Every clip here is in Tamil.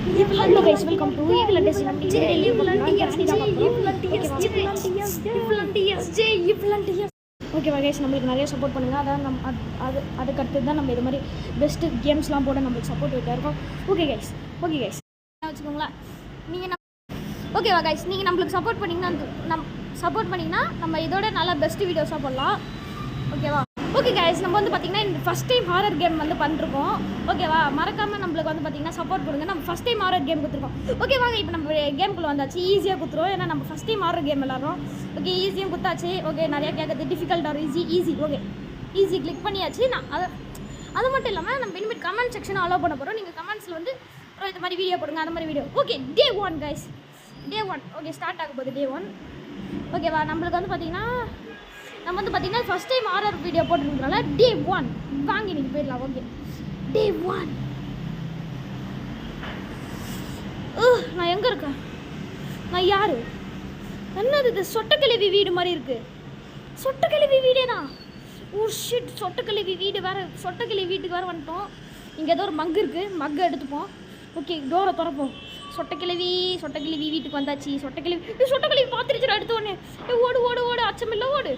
Hello guys, welcome to Evilantias. ஓகேவா கைஸ், நம்மளுக்கு நிறைய சப்போர்ட் பண்ணுங்கள். அதான் அதுக்கு அடுத்து தான் நம்ம இது மாதிரி பெஸ்ட்டு கேம்ஸ்லாம் போட நம்மளுக்கு சப்போர்ட் வைக்க இருக்கோம். ஓகே கைஸ் வச்சுக்கோங்களேன். நீங்கள் ஓகேவா கைஸ், நீங்கள் நம்மளுக்கு சப்போர்ட் பண்ணிங்கன்னா நம்ம இதோட நல்லா பெஸ்ட்டு வீடியோஸாக போடலாம். ஓகேவா? ஓகே கைஸ், நம்ம வந்து பார்த்திங்கன்னா இந்த ஃபஸ்ட் டைம் ஹாரர் கேம் வந்து பண்ணிருக்கோம். ஓகேவா? மறக்காமல் நம்மளுக்கு வந்து பார்த்திங்கன்னா சப்போர்ட் கொடுங்க. நம்ம ஃபஸ்ட் டைம் ஹாரர் கேம் கொடுத்துருக்கோம். ஓகேவாங்க, இப்போ நம்ம கேமுக்குள்ளே வந்தாச்சு. ஈஸியாக கொடுத்துருவோம், ஏன்னா நம்ம ஃபஸ்ட் டைம் ஹாரர் கேம் விளாட்றோம். ஓகே, ஈஸியாக கொடுத்தாச்சு. ஓகே, நிறையா கேட்குறது difficult or easy. Okay, easy click பண்ணியாச்சு. நான் அது மட்டும் இல்லாமல் நம்ம இனிமேல் கமெண்ட் செக்ஷனை அலோவ் பண்ண போகிறோம். நீங்கள் கமெண்ட்ஸில் வந்து இந்த மாதிரி வீடியோ போடுங்க, அந்த மாதிரி வீடியோ. ஓகே, டே 1 கைஸ், டே 1. ஓகே, ஸ்டார்ட் ஆக போகுது டே 1. ஓகேவா? நம்மளுக்கு வந்து பார்த்திங்கன்னா நம்ம வந்து பார்த்திங்கன்னா ஃபஸ்ட் டைம் ஆர்ஆர் வீடியோ போட்டுருக்கனால டே 1 வாங்கி நீங்கள் போயிடலாம். ஓகே, டே 1. நான் எங்கே இருக்கேன்? நான் யார்? என்னது இது? சொட்டக்கிழவி வீடு மாதிரி இருக்குது. சொட்டக்கிழவி வீடே தான். ஓ ஷிட், சொட்டக்கிழவி வீடு வேறு. சொட்டக்கிழவி வீட்டுக்கு வேறு வந்துட்டோம். இங்கே ஏதோ ஒரு மக்கு இருக்குது, மக்கை எடுத்துப்போம். ஓகே, டோரை திறப்போம். சொட்டக்கிழவி வீட்டுக்கு வந்தாச்சு. சொட்டக்கிழவி பார்த்துருச்சு. அடுத்த ஒன்று ஓடு அச்சமில்ல ஓடு.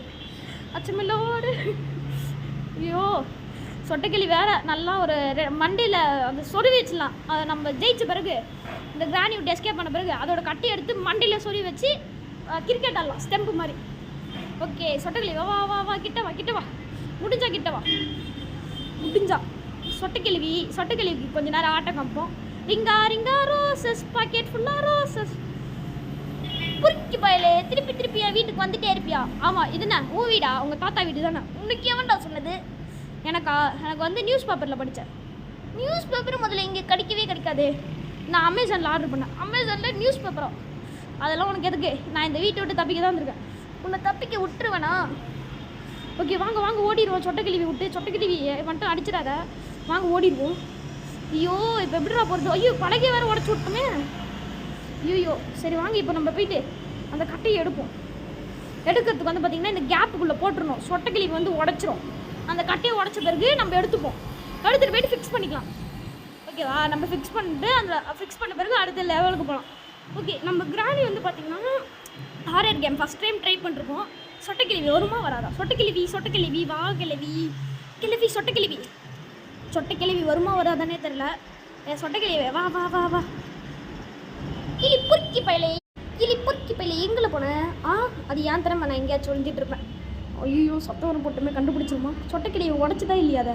ஐயோ, சொட்டக்கிளி வேறு நல்லா ஒரு மண்டையில் அந்த சொருவி வச்சிடலாம். அதை நம்ம ஜெயிச்ச பிறகு, இந்த கிராணி விட்டு எஸ்கேப் பண்ண பிறகு அதோட கட்டி எடுத்து மண்டையில் சொருவி வச்சு கிரிக்கெட் ஆடலாம், ஸ்டெம்பு மாதிரி. ஓகே, சொட்டக்கிளி வா கிட்ட வா. முடிஞ்சா சொட்டக்கிளிக்கு கொஞ்ச நேரம் ஆட்டம் காமிப்போம். ரிங்கா ரோசஸ், பாக்கெட் ஃபுல்லாக ரோசஸ். புரிக்கி பயலே, திருப்பியா வீட்டுக்கு வந்துட்டே இருப்பியா? ஆமாம், இதுண்ணா உன் வீடா? உங்கள் தாத்தா வீடு தானே. உனக்கு எவன்டா சொன்னது? எனக்கு வந்து நியூஸ் பேப்பரில் படித்தேன். நியூஸ் பேப்பர் முதல்ல இங்கே கிடைக்காது. நான் அமேசானில் ஆர்டர் பண்ணேன். அமேசானில் நியூஸ் பேப்பரும் அதெல்லாம் உனக்கு எதுக்கு? நான் இந்த வீட்டை விட்டு தப்பிக்க தான் வந்திருக்கேன். உன்னை தப்பிக்க விட்டுருவேண்ணா. ஓகே, வாங்க ஓடிடுவோம். சொட்டக்கிழவி வந்துட்டு அடிச்சிடாத. வாங்க ஓடிடுவோம். ஐயோ, இப்போ எப்படிடா போகிறது? ஐயோ, பழகை வேறு உடச்சி விட்டோமே. ஐயோ, சரி வாங்க, இப்போ நம்ம போயிட்டு அந்த கட்டையை எடுக்கிறதுக்கு வந்து பார்த்திங்கன்னா இந்த கேப்புக்குள்ளே போட்டுருணும். சொட்டக்கிளி வந்து உடச்சிரும். அந்த கட்டையை உடச்ச பிறகு நம்ம எடுத்துகிட்டு போயிட்டு ஃபிக்ஸ் பண்ணிக்கலாம். ஓகேவா? நம்ம ஃபிக்ஸ் பண்ண பிறகு அடுத்த லெவலுக்கு போகலாம். ஓகே, நம்ம கிராணி வந்து பார்த்திங்கன்னா horror game first time try பண்ணிருக்கோம். சொட்டக்கிழவி வருமா வராதா? சொட்டக்கிழவி வா சொட்டக்கிழவி வருமா வராதானே தெரில. சொட்டக்கிழவி வா. கிளி பொறுக்கி பையில எங்கே போனேன்? அது ஏன் திறமை, நான் எங்கேயாச்சும் ஒழிஞ்சிட்டு இருப்பேன். ஐயோ, சத்தவரம் போட்டுமே கண்டுபிடிச்சிருமா? சொட்டக்கிளியை உடச்சிதான் இல்லையா? அதை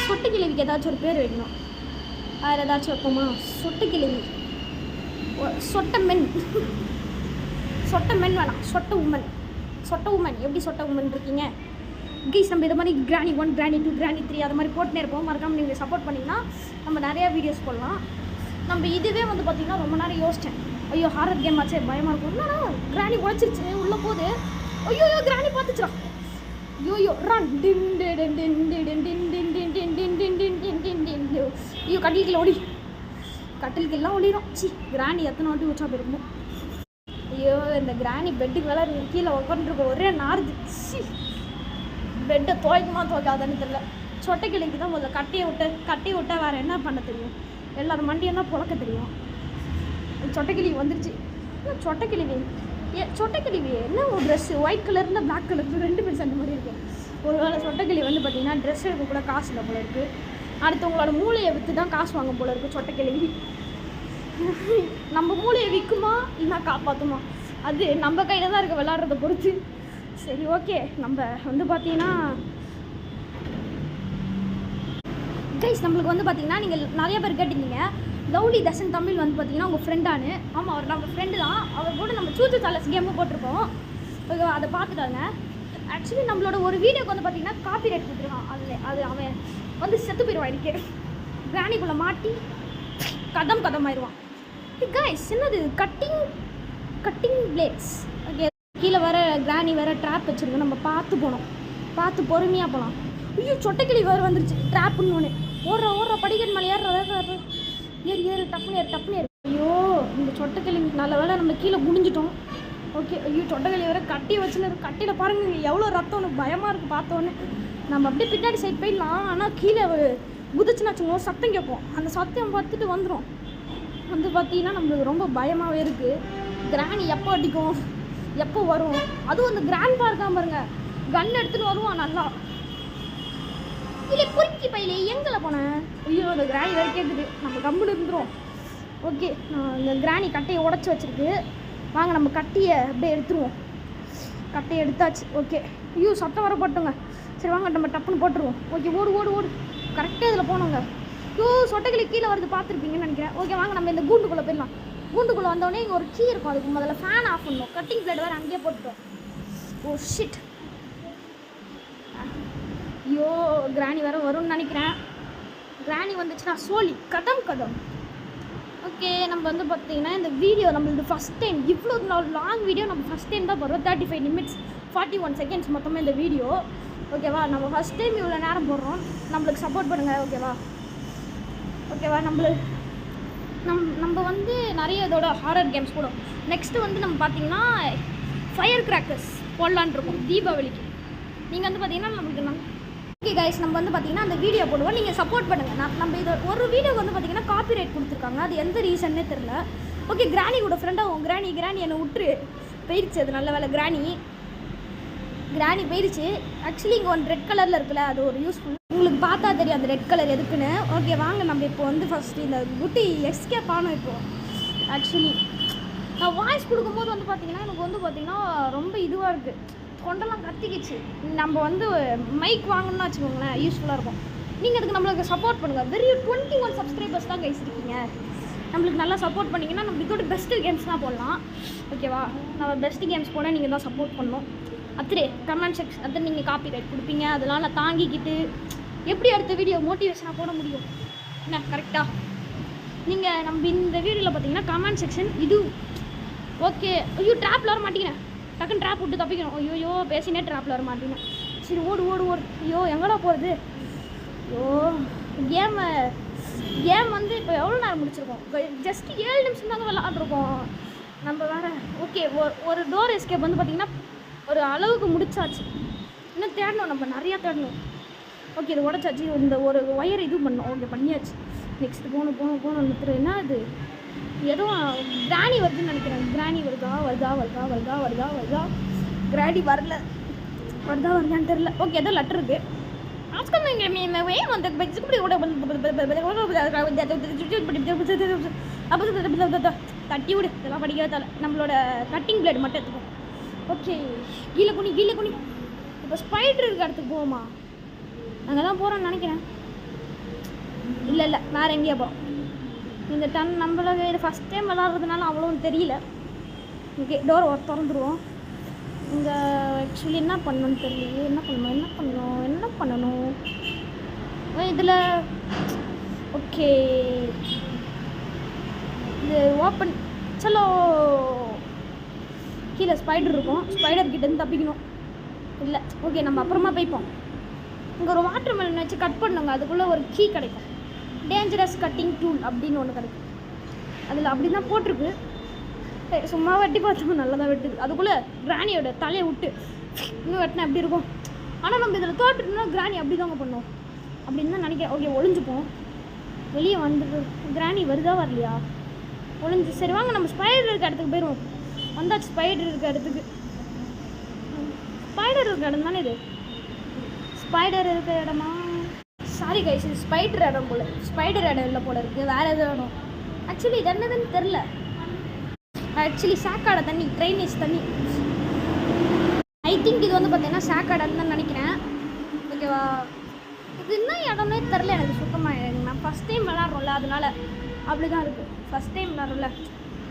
சொட்டக்கிழவிக்கு ஏதாச்சும் ஒரு பேர் வைக்கணும். அதில் ஏதாச்சும் வைப்போமா? சொட்டக்கிழவி சொட்ட மென் வேணாம், சொட்ட உமன். எப்படி சொட்ட உமன் இருக்கீங்க கைஸ்? நம்ம இது மாதிரி கிராணி 1, கிராணி 2, கிராணி 3 அது மாதிரி போட்டுனே இருப்போம். மறக்காமல் நீங்கள் சப்போர்ட் பண்ணிங்கன்னா நம்ம நிறையா வீடியோஸ் போடலாம். நம்ம இதுவே வந்து பார்த்திங்கன்னா ரொம்ப நேரம் யோசித்தேன். ஐயோ, ஹாரர் கேம் ஆச்சே, பயமாக இருக்கும். என்னன்னா கிராணி உழைச்சிருச்சு உள்ளே போகுது. ஐயோ, கிராணி பார்த்துச்சுரா. ஐயோ, ரன். ஐயோ, கட்டிலுக்கெல்லாம் ஓடிடும். கிராணி எத்தனை வாட்டி வச்சா போயிருக்கணும். ஐயோ, இந்த கிராணி பெட்டுக்கு வேலை கீழே உட்காந்துருக்கோம். ஒரே நார்து. பெட்டை துவைக்காதான்னு தெரியல. சொட்டைக்கிளிக்கு தான் முதல்ல கட்டையை விட்டா வேறு என்ன பண்ண தெரியும்? எல்லாரும் மண்டியும் தான் புழக்க தெரியும். சொட்டைக்கிளி வந்துருச்சு. சொட்டைக்கிளி என்ன ஒரு ட்ரெஸ்ஸு ஒயிட் கலர்னா பிளாக் கலர் 2 பேர் அந்த மாதிரி இருக்குது. ஒரு வேளை சொட்டைக்கிளி வந்து பார்த்திங்கன்னா ட்ரெஸ் எடுக்க கூட காசு இல்லை போல இருக்குது. அடுத்தவங்களோட மூளையை விற்று தான் காசு வாங்க போல இருக்குது சொட்டைக்கிளி. நம்ம மூளையை விற்குமா இல்லை காப்பாற்றுமா? அது நம்ம கையில் தான் இருக்க, விளாட்றத பொறுத்து. சரி, ஓகே, நம்ம வந்து பார்த்திங்கன்னா கைஸ், நம்மளுக்கு வந்து பார்த்திங்கன்னா நீங்கள் நிறைய பேர் கேட்டிருந்தீங்க, லவ்லி தர்ஷன் தமிழ் வந்து பார்த்திங்கன்னா உங்கள் ஃப்ரெண்டானு. ஆமாம், அவர் நம்ம ஃப்ரெண்டு தான். அவர் கூட நம்ம சூச்சு சாலஸ் கேமும் போட்டிருக்கோம். ஓகேவா? அதை பார்த்துட்டாங்க. ஆக்சுவலி நம்மளோட ஒரு வீடியோக்கு வந்து பார்த்திங்கன்னா காப்பி ரைட் கொடுத்துருக்கான். அது அவன் வந்து செத்து போயிடுவான். எனக்கு கிராணிக்குள்ளே மாட்டி கதம் ஆயிடுவான். கைஸ், என்னது கட்டிங் பிளேட்ஸ். ஓகே, கீழே வர கிராணி வேறு ட்ராப் வச்சுருக்கோம். நம்ம பார்த்து பொறுமையாக போகலாம். ஐயோ, சொட்டைக்கிளி வேறு வந்துருச்சு. ட்ராப்புன்னு ஒன்று ஓடுற படிக்கட்டு மேலே ஏறு டப்புன்னு ஏறு. ஐயோ, இந்த சொட்டைக்கிளி நல்ல வேலை நம்ம கீழே குனிஞ்சிட்டோம். ஓகே, ஐயோ, சொட்டைக்கிளி வேறு கட்டி வச்சுன்னு கட்டியில் பாருங்க எவ்வளோ ரத்தம். எனக்கு பயமாக இருக்குது பார்த்தோன்னே. நம்ம அப்படியே பின்னாடி சைட் போயிடலாம். ஆனால் கீழே குதிச்சுன்னு வச்சுக்கோங்க, சத்தம் கேட்போம். அந்த சத்தம் பார்த்துட்டு வந்துடும். வந்து பார்த்தீங்கன்னா நம்மளுக்கு ரொம்ப பயமாகவே இருக்குது. கிராணி எப்போ அடிக்கும், எப்போ வரும், அதுவும் அந்த கிராண்ட் பார்க்காம பாருங்க, கன் எடுத்துன்னு வருவான் நல்லா. இல்லை குறிக்கி பையிலே எங்களை போனேன். ஐயோ அந்த கிராணி வேறு கேட்குது, நம்ம கம்முன்னு இருந்துரும். ஓகே, இந்த கிராணி கட்டையை உடச்சி வச்சுருக்கு. வாங்க நம்ம கட்டியை அப்படியே எடுத்துருவோம். கட்டையை எடுத்தாச்சு. ஓகே, ஐயோ சத்தம் வர போட்டோங்க. சரி வாங்க நம்ம டப்புன்னு போட்டுருவோம். ஓகே, ஓடு ஓடு ஓடு, கரெக்டாக இதில் போனோங்க. ஐயோ சொட்டைக்கிளி கீழே வருது, பார்த்துருப்பீங்கன்னு நினைக்கிறேன். ஓகே வாங்க நம்ம இந்த கூண்டுக்குள்ளே போயிடலாம். கூண்டுக்குள்ளே வந்தோடனே இங்கே ஒரு கீ இருக்கும், அதுக்கு முதல்ல ஃபேன் ஆஃப் பண்ணணும். கட்டிங் பிளேட் வேறு அங்கேயே போட்டுட்டோம். ஓ ஷிட், ஐயோ கிராணி வேறு வரும்னு நினைக்கிறேன். கிராணி வந்துச்சுன்னா சோலி கதம் கதம். ஓகே, நம்ம வந்து பார்த்தீங்கன்னா இந்த வீடியோ நம்மளுக்கு ஃபஸ்ட் டைம், இவ்வளோ லாங் வீடியோ நம்ம ஃபஸ்ட் டைம் தான் போடுறோம். 35 நிமிட்ஸ் 41 செகண்ட்ஸ் மொத்தமாக இந்த வீடியோ. ஓகேவா, நம்ம ஃபஸ்ட் டைம் இவ்வளோ நேரம் போடுறோம். நம்மளுக்கு சப்போர்ட் பண்ணுங்கள். ஓகேவா ஓகேவா நம்ம வந்து நிறைய இதோட ஹாரர் கேம்ஸ் போடும். நெக்ஸ்ட்டு வந்து நம்ம பார்த்தீங்கன்னா ஃபயர் கிராக்கர்ஸ் போடலான் இருக்கோம் தீபாவளிக்கு. நீங்கள் வந்து பார்த்தீங்கன்னா நம்மளுக்கு ஓகே கைஸ், நம்ம வந்து பார்த்தீங்கன்னா அந்த வீடியோ போடுவோம், நீங்கள் சப்போர்ட் பண்ணுங்கள். நம்ம இது ஒரு வீடியோக்கு வந்து பார்த்தீங்கன்னா காப்பிரைட் கொடுத்துருக்காங்க, அது எந்த ரீசன்னே தெரில. ஓகே, கிராணியோட ஃப்ரெண்டாகும். கிராணி என்னை விட்டுரு போயிடுச்சு. அது நல்ல வேலை, கிராணி போயிடுச்சு. ஆக்சுவலி இங்கே ஒன்று ரெட் கலரில் இருக்குல்ல, அது ஒரு யூஸ்ஃபுல். உங்களுக்கு பார்த்தா தெரியும் அந்த ரெட் கலர் எதுக்குன்னு. ஓகே வாங்க நம்ம இப்போ வந்து ஃபஸ்ட்டு இந்த குட்டி எஸ்கேப் ஆனோம். இப்போது ஆக்சுவலி நான் வாய்ஸ் கொடுக்கும்போது வந்து பார்த்தீங்கன்னா எனக்கு வந்து பார்த்தீங்கன்னா ரொம்ப இதுவாக இருக்குது, கொண்டெல்லாம் கத்திக்கிச்சு. நம்ம வந்து மைக் வாங்கணும்னு வச்சுக்கோங்களேன், யூஸ்ஃபுல்லாக இருக்கும். நீங்கள் அதுக்கு நம்மளுக்கு சப்போர்ட் பண்ணுங்கள். வெறும் 21 சப்ஸ்கிரைபர்ஸ் தான் கைஸ் இருக்கீங்க. நம்மளுக்கு நல்லா சப்போர்ட் பண்ணிங்கன்னா நம்ம இதோட பெஸ்ட்டு கேம்ஸ் தான் போடலாம். ஓகேவா, நம்ம பெஸ்ட்டு கேம்ஸ் போட நீங்கள் தான் சப்போர்ட் பண்ணணும். அத்தே கமெண்ட் செக்ஷன் அத்தனை நீங்கள் காப்பி ரைட் கொடுப்பீங்க, அதெல்லாம் நான் தாங்கிக்கிட்டு எப்படி அடுத்த வீடியோ மோட்டிவேஷனாக போட முடியும் என்ன, கரெக்டாக? நீங்கள் நம்ம இந்த வீடியோவில் பார்த்தீங்கன்னா கமெண்ட் செக்ஷன் இது. ஓகே, ஐயோ ட்ராப்பில் வர மாட்டேங்கிறேன், டக்குன்னு ட்ராப் விட்டு தப்பிக்கணும். ஐயோ பேசினே ட்ராப்பில் வர மாட்டேங்கிறேன். சரி ஓடு ஓடு ஓடு. ஐயோ எங்கடா போகிறது? ஐயோ கேம் வந்து இப்போ எவ்வளோ நேரம் முடிச்சிருக்கோம்? ஜஸ்ட்டு 7 நிமிஷம் தாங்க விளாட்ருக்கோம் நம்ம வேறு. ஓகே, ஒரு டோர் எஸ்கேப் வந்து பார்த்திங்கன்னா ஒரு அளவுக்கு முடிச்சாச்சு. இன்னும் தேடணும், நம்ம நிறையா தேடணும். ஓகே, இது உடச்சாச்சு. இந்த ஒரு ஒயர் இது பண்ணோம். ஓகே பண்ணியாச்சு. நெக்ஸ்ட்டு போகணும் நிறுத்துற. என்ன இது? எதுவும் கிராணி வருதுன்னு நினைக்கிறேன். கிராணி வருதா கிராணி வருதான்னு தெரில. ஓகே, ஏதோ லெட்டர் இருக்குது. தட்டி விடு, இதெல்லாம் படிக்காத. நம்மளோட கட்டிங் பிளேட் மட்டும் எடுத்துக்கோ. ஓகே, கீழே குனி. இப்போ ஸ்பைடர் இருக்க இடத்துக்கு போவோமா? அங்கே தான் போகிறோன்னு நினைக்கிறேன். இல்லை வேறு எங்கேயா போகிறோம். இந்த நம்மளுக்கு இது ஃபஸ்ட் டைம் விளாட்றதுனால அவ்வளோன்னு தெரியல. ஓகே, டோர் திறந்துருவோம். இங்கே ஆக்சுவலி என்ன பண்ணணும்னு தெரியல. என்ன பண்ணணும் இதில்? ஓகே, இது ஓப்பன். சலோ, கீழே ஸ்பைடர் இருக்கும், ஸ்பைடர்கிட்டேருந்து தப்பிக்கணும். இல்லை ஓகே, நம்ம அப்புறமா போய்ப்போம். இங்கே ஒரு வாட்டர் மெலன் வச்சு கட் பண்ணுங்க, அதுக்குள்ளே ஒரு கீ கிடைக்கும். டேஞ்சரஸ் கட்டிங் டூல் அப்படின்னு ஒன்று கிடைக்கும். அதில் அப்படி தான் போட்டிருக்கு. சும்மா வெட்டி பார்த்தோம், நல்லா தான் வெட்டுது. அதுக்குள்ளே கிராணியோட தலையை விட்டு இன்னும் வெட்டினா எப்படி இருக்கும்? ஆனால் நம்ம இதில் தோற்றுனா கிராணி அப்படி தாங்க பண்ணோம் அப்படின்னு தான் நினைக்கிறேன். ஓகே, ஒளிஞ்சுப்போம். வெளியே வந்துட்டு கிராணி வருதா வரலையா? ஒளிஞ்சு. சரி வாங்க நம்ம ஸ்பைடர் இருக்க இடத்துக்கு போயிடுவோம். வந்தாச்சு ஸ்பைடர் இருக்க இடத்துக்கு. ஸ்பைடர் இருக்க இடம் தானே இது? ஸ்பைடர் இருக்க இடமா? சாரி கைஸ், இது ஸ்பைடர் இடம் போல. ஸ்பைடர் இடம் இல்லை போல இருக்குது, வேறு எதுவும் இடம். ஆக்சுவலி இது என்னதுன்னு தெரில. ஆக்சுவலி சாக்காடை தண்ணி, ட்ரைனேஜ் தண்ணி. ஐ திங்க் இது வந்து பார்த்தீங்கன்னா சாக்காடன்னு தான் நினைக்கிறேன். ஓகேவா, இது என்ன இடம்னே தெரில எனக்கு சுத்தமாக. நான் ஃபஸ்ட் டைம் விளாட்றோம்ல, அதனால அப்படி தான் இருக்குது. ஃபஸ்ட் டைம் விளாட்றோம்ல,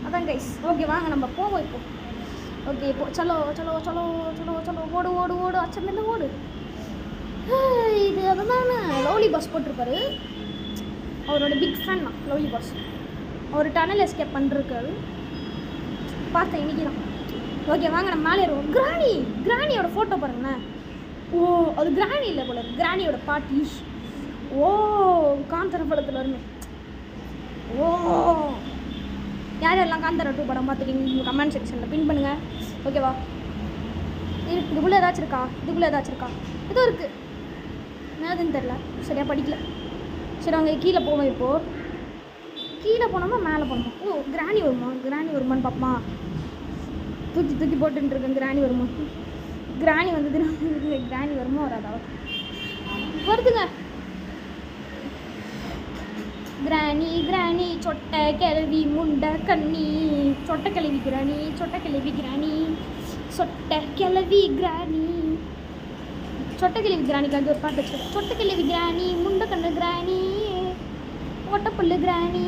அதான் கைஸ். ஓகே வாங்க நம்ம போவோம் இப்போ. ஓகே இப்போ சலோ ஓடு அச்சமில்ல ஓடு. இது அதுதான் லவ்லி பாஸ் போட்டிருப்பாரு. அவரோட பிக் ஃபேன் தான் லவ்லி பாஸ். அவர் டனல் எஸ்கேப் பண்ணிருக்காரு, பார்த்தேன் இன்னைக்கு தான். ஓகே வாங்க நம்ம மேலே ஏறுவோம். கிராணியோட ஃபோட்டோ பாருங்களேன். ஓ அது கிராணி இல்லை போல, கிராணியோட பாட்டி. ஓ காந்தார படத்தில் வருமே. ஓ யாரெல்லாம் காந்தாரா 2 படம் பார்த்துருக்கீங்க கமெண்ட் செக்ஷனில் பின் பண்ணுங்கள். ஓகேவா, இதுக்குள்ளே ஏதாச்சும் இருக்கா? ஏதோ இருக்குது, என்னதுன்னு தெரில, சரியாக படிக்கல. சரி அங்கே கீழே போவோம் இப்போது. கீழே போனோமா மேலே போனோமா? ஓ கிராணி வருமான்னு பார்ப்போமா? தூக்கி போட்டுருக்கேன். கிராணி வருமா? கிராணி வந்ததுன்னா கிராணி வருமா வராதா? வருதுங்க. கிராணி சொட்டை கிளவி முண்டை கண்ணி சொட்டை கிளவி கிராணி சொட்டை கிளவி கிராணிக்காக ஒரு பாட்டு வச்சுருக்கேன். சொட்டை கிளவி கிராணி முண்டை கண்ணு கிராணி ஒட்டப்பல்லு கிராணி.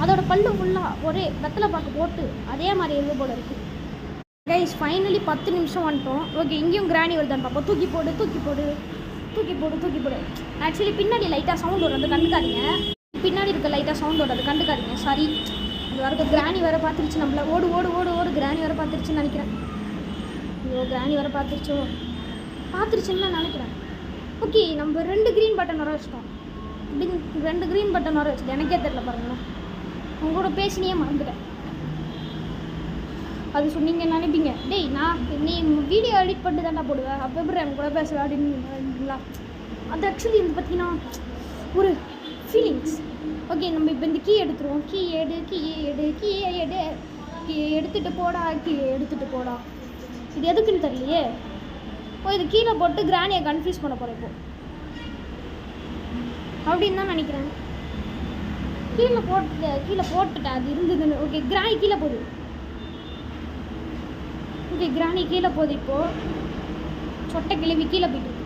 அதோட பல்லு ஃபுல்லாக ஒரே வெத்தலை பாக்கு போட்டு அதே மாதிரி எழுத போல இருக்குது. கைஸ் ஃபைனலி 10 நிமிஷம் வந்துட்டோம். ஓகே இங்கேயும் கிராணி வருதான்னு பார்ப்போம். தூக்கி போடு. ஆக்சுவலி பின்னாடி லைட்டாக சவுண்ட் வரும், அது கண்டுக்காதீங்க. பின்னாடி இருக்க லைட்டாக சவுண்ட் வரும், அது கண்டுக்காதீங்க. சாரி. அது வர கிராணி வேறு பார்த்துருச்சு நம்மள. ஓடு கிராணி வேறு பார்த்துருச்சுன்னு நினைக்கிறேன். ஐயோ கிராணி வேறு பார்த்துருச்சுன்னு நான் நினைக்கிறேன். ஓகே நம்ம 2 க்ரீன் பட்டன் வர வச்சிட்டோம். 2 க்ரீன் பட்டன் வர வச்சுட்டு எனக்கே தெரியல பாருங்களேன். உங்க கூட பேசினியே மறந்துட்டேன். அது சொன்னீங்க நினைப்பீங்க, டேய் நான் நீ வீடியோ எடிட் பண்ணிட்டு தாண்டா போடுவேன், அப்போ எப்படி எனக்கு கூட பேசுவேன் அப்படின்னுங்களா? அது ஆக்சுவலி வந்து பார்த்தீங்கன்னா ஒரு ஃபீலிங்ஸ். ஓகே நம்ம இப்போ இந்த கீ எடுத்துருவோம். கீ எடுத்துகிட்டு போடா. இது எதுக்குன்னு தெரியலையே. இது கீழே போட்டு கிராணியை கன்ஃபியூஸ் பண்ண போகிறேன் இப்போ அப்படின்னு தான் நினைக்கிறேன். கீழே போட்டுட்டேன் அது இருந்ததுன்னு. ஓகே கிராணி கீழே போகுது. இப்போது சொட்டை கிளவி கீழே போயிட்டு இருக்கு.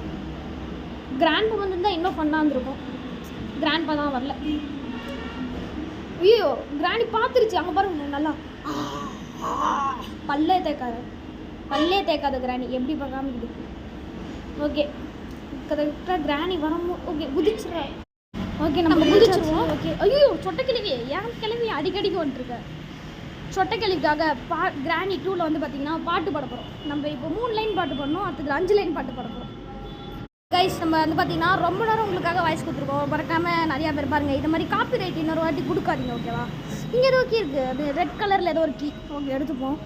கிராண்ட்பா வந்துருந்தால் இன்னும் ஃபன்னாக இருந்திருக்கும். கிராண்ட்பா தான் வரல. ஐயோ கிராணி பார்த்துருச்சு. அங்கே பாருங்க நல்லா பல்லே தேக்காத கிராணி எப்படி பார்க்காம. ஓகே கரெக்டாக கிராணி வரமோ. ஓகே குதிச்சிடுறேன். ஓகே நம்ம குதிச்சிருவோம். ஓகே ஐயோ சொட்டை கிளவி ஏன் கிளவி அடிக்கடிக்கு வந்துட்டுருக்க. சொட்டை கிளவிக்காக கிராணி 2ல் வந்து பார்த்தீங்கன்னா பாட்டு பாட போகிறோம். நம்ம இப்போ 3 லைன் பாட்டு பாடணும், அடுத்தது 5 லைன் பாட்டு பாட போகிறோம். கைஸ் நம்ம வந்து பார்த்தீங்கன்னா ரொம்ப நேரம் உங்களுக்காக வாய்ஸ் கொடுத்துருக்கோம். மறக்காமல் நிறையா பேர் பாருங்கள். இது மாதிரி காப்பி ரைட் இன்னொரு வாட்டி கொடுக்காதீங்க. ஓகேவா? இங்கே ஏதோ கீ இருக்குது, அது ரெட் கலரில் ஏதோ ஒரு கீ. ஓகே எடுத்துப்போம்.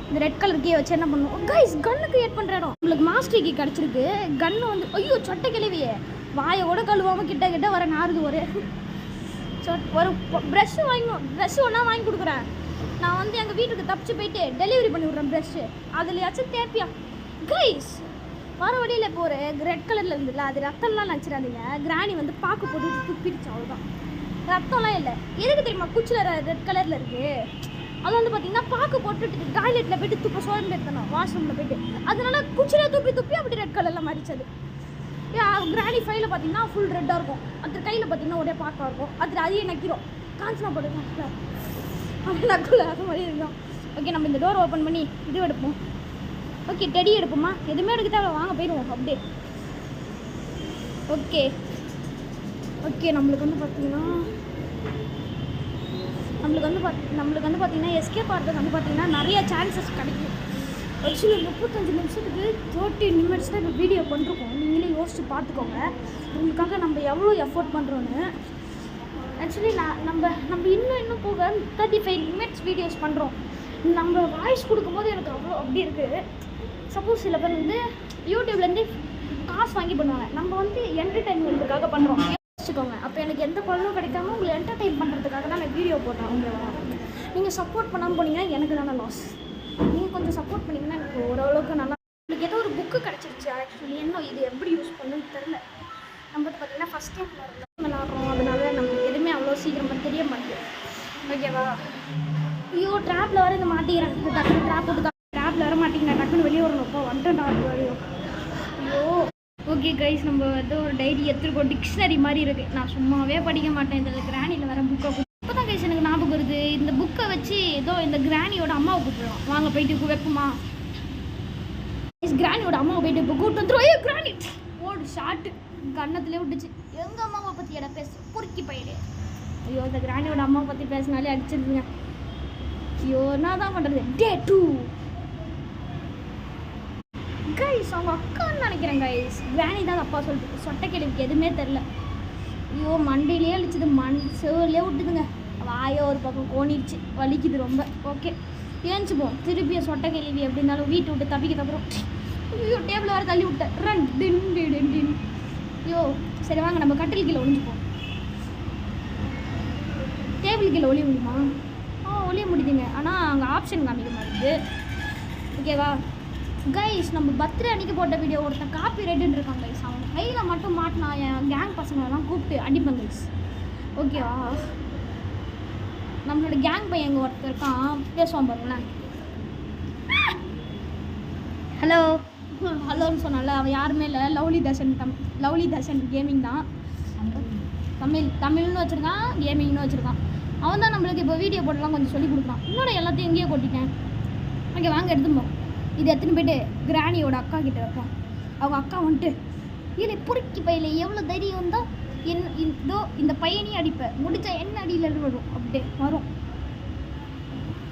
இந்த ரெட் கலர் கீயை வச்சு என்ன பண்ணுவோம்? கைஸ் கன்னு கிரியேட் பண்ணுற இடம் உங்களுக்கு மாஸ்டர் கீ கிடச்சிருக்கு. கன்று வந்து ஐயோ சொட்டை கிளவியே வாயை கூட கழுவாமல் கிட்ட வர நாருது. ஒரு ப்ரெஷ்ஷு ஒன்றா வாங்கி கொடுக்குறேன். நான் வந்து எங்கள் வீட்டுக்கு தப்பிச்சு போயிட்டு டெலிவரி பண்ணி விட்றேன் ப்ரெஷ்ஷு. அதுலையாச்சும் தேப்பியா? கைஸ் வர வழியில் இப்போ ஒரு ரெட் கலரில் இருந்துல்ல, அது ரத்தம்லாம் நினச்சிடாதீங்க. கிராணி வந்து பார்க்க போட்டு துப்பிடுச்சு, அவ்வளோதான். ரத்தம்லாம் இல்லை. எதுக்கு தெரியுமா குச்சில் ரெட் கலரில் இருக்குது? அது வந்து பார்த்தீங்கன்னா பார்க்க போட்டுட்டு டாய்லெட்டில் போய்ட்டு துப்ப சோழன் எடுத்தணும், வாஷ்ரூமில் போய்ட்டு. அதனால குச்சியில் துப்பி அப்படி ரெட் கலரில் மாறிச்சது. கிராணி ஃபைல பார்த்தீங்கன்னா ஃபுல் ரெட்டாக இருக்கும். அது கையில் பார்த்தீங்கன்னா ஒரே பார்க்காக இருக்கும். அதையே நக்கிறோம். காஞ்சனா போடுங்க அப்படி நக்கல அது மாதிரி இருக்கும். ஓகே நம்ம இந்த டோர் ஓப்பன் பண்ணி இது எடுப்போம். ஓகே டெடி எடுப்போமா? எதுவுமே எடுக்க தேவை, வாங்க போயிடுவோம் அப்படியே. ஓகே நம்மளுக்கு வந்து பார்த்தீங்கன்னா எஸ்கேப் ஆகிறதுக்கு வந்து பார்த்தீங்கன்னா நிறைய சான்சஸ் கிடைக்கும். ஆக்சுவலி 35 நிமிஷத்துக்கு 30 நிமிஷம் தான் இப்போ வீடியோ பண்ணிருக்கோம். நீங்களே யோசிச்சு பார்த்துக்கோங்க உங்களுக்காக நம்ம எவ்வளோ எஃபோர்ட் பண்ணுறோன்னு. ஆக்சுவலி நம்ம இன்னும் போக 35 மினிட்ஸ் வீடியோஸ் பண்ணுறோம். நம்ம வாய்ஸ் கொடுக்கும்போது எனக்கு அவ்வளோ அப்படி இருக்குது. சப்போஸ் சில பேர் வந்து யூடியூப்லேருந்து காசு வாங்கி பண்ணுவாங்க. நம்ம வந்து என்டர்டெயின்மெண்ட்டுக்காக பண்ணுறோம், யோசிச்சுக்கோங்க. அப்போ எனக்கு எந்த பலனும் கிடைக்காம உங்களை என்டர்டெயின் பண்ணுறதுக்காக தான் நான் வீடியோ போட்டேன். ஓகேவா? நீங்கள் சப்போர்ட் பண்ணாமல் போனீங்கன்னா எனக்கு தானே லாஸ். நீங்கள் கொஞ்சம் சப்போர்ட் பண்ணிங்கன்னா எனக்கு ஓரளவுக்கு நல்லா. எனக்கு ஏதோ ஒரு புக்கு கிடச்சிருச்சு. ஆக்சுவலி என்ன இது எப்படி யூஸ் பண்ணணும்னு தெரில. நம்ம பார்த்தீங்கன்னா ஃபஸ்ட் டைம் விளாட்றோம், அதனால நம்மளுக்கு எதுவுமே அவ்வளோ சீக்கிரமாக தெரிய மாட்டேங்குது. ஓகேவா? ஐயோ ட்ராப்பில் வர இந்த மாட்டிக்கிறேன். இந்த டக்குனு ட்ராப்பில் வர மாட்டேங்கிறேன். டக்குன்னு வெளியே வரணும். இப்போ வந்துட்டேன் வரையும். ஐயோ ஓகே கைஸ் நம்ம ஏதோ ஒரு டைரி எடுத்துருக்கோம். டிக்ஷனரி மாதிரி இருக்குது. நான் சும்மாவே படிக்க மாட்டேன். இதில் கிராணியில் வர புக்கை இப்போ தான் கைஸ் எனக்கு ஞாபகம் வருது. இந்த புக்கை வச்சு ஏதோ இந்த கிராணியோட அம்மாவை கூப்பிடுவோம். வாங்க போயிட்டு வைப்போமா? கிராணியோட அம்மாவை போயிட்டு இப்போ கூப்பிட்டு வந்துடும். ஐயோ கிராணி ஓடு ஷார்ட்டு கன்னத்துலேயே விட்டுச்சு. எங்கள் அம்மாவை பற்றி இடம் பேச பொறுக்கி போயிடு. ஐயோ இந்த கிராணியோட அம்மாவை பற்றி பேசினாலே அடிச்சிருக்குங்க. ஐயோ நான் தான் பண்ணுறது. Day 2 கைஸ் அவங்க அக்கான்னு நினைக்கிறேன் கைஸ். கிராணி தான் அப்பா சொல்லிட்டு சொட்டை கிழவிக்கு எதுவுமே தெரில. ஐயோ மண்டையிலே அழிச்சிது, செவர்லேயே விட்டுதுங்க. வாயோ ஒரு பக்கம் கோணிடுச்சு, வலிக்குது ரொம்ப. ஓகே ஏஞ்சிப்போம். திருப்பியும் சொட்டை கிழவி எப்படி இருந்தாலும் வீட்டை விட்டு தப்பிக்கிறதுக்கப்புறம் ஐயோ டேபிள் வேறு தள்ளி விட்டேன். ரன் டின் டின் டின். ஐயோ சரி வாங்க நம்ம கட்டில் கீழே ஒழிஞ்சுப்போம். டேபிள் கீழே ஒளிய முடியுமா? ஒளிய முடியுதுங்க. ஆனால் அங்கே ஆப்ஷன் காமிக்க மாட்டேங்குது. ஓகேவா கைஸ், நம்ம பர்த்டே அன்றைக்கி போட்ட வீடியோ ஒருத்தன் காப்பி ரைட்டுன்னு இருக்கான் கைஸ். அவன் கையில் மட்டும் மாட்டினா என் கேங் பசங்களெல்லாம் கூப்பிட்டு அடிப்பேன் கைஸ். ஓகேவா, நம்மளோட கேங் பையன் எங்கே ஒருத்தர் இருக்கான், பேசுவான் பாருங்களேன். ஹலோ ஹலோன்னு சொன்னால அவன் யாருமே இல்லை, லவ்லி தர்ஷன் கேமிங் தான். தமிழ்னு வச்சுருக்கான், கேமிங்னு வச்சுருக்கான். அவன் தான் நம்மளுக்கு இப்போ வீடியோ போட்டெல்லாம் கொஞ்சம் சொல்லி கொடுக்குறான். இன்னொரு எல்லாத்தையும் எங்கேயோ கொட்டிட்டேன். ஓகே வாங்க எடுத்துப்போம். இது எடுத்துன்னு போய்ட்டு கிராணியோட அக்கா கிட்டே வைப்போம். அவங்க அக்கா வந்துட்டு இதில் பொறுக்கி பையில எவ்வளோ தைரியம் வந்தால் இதோ இந்த பையனையும் அடிப்பேன், முடிச்சா என்ன அடியில் வரும் அப்படியே வரும்.